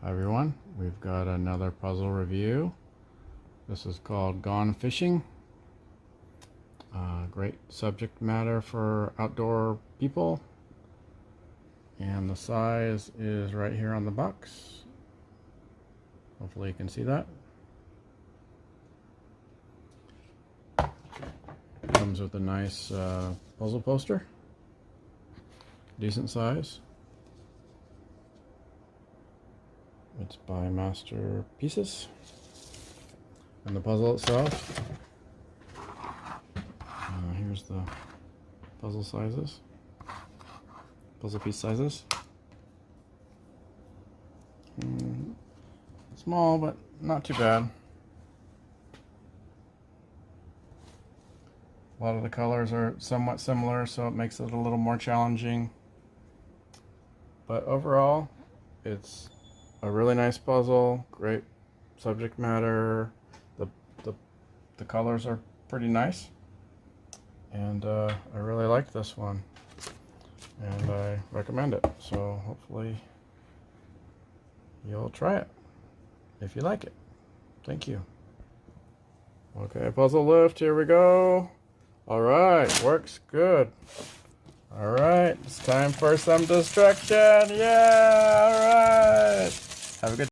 Hi everyone, we've got another puzzle review. This is called Gone Fishing. Great subject matter for outdoor people. And the size is right here on the box. Hopefully you can see that. Comes with a nice puzzle poster. Decent size. It's by Masterpieces. And the puzzle itself. Here's the puzzle sizes. Puzzle piece sizes. Small, but not too bad. A lot of the colors are somewhat similar, so it makes it a little more challenging. But overall, it's a really nice puzzle, great subject matter. The colors are pretty nice, and I really like this one, and I recommend it. So hopefully you'll try it if you like it. Thank you. Okay, puzzle lift, here we go. All right, works good. All right, it's time for some destruction. Yeah, all right. Have a good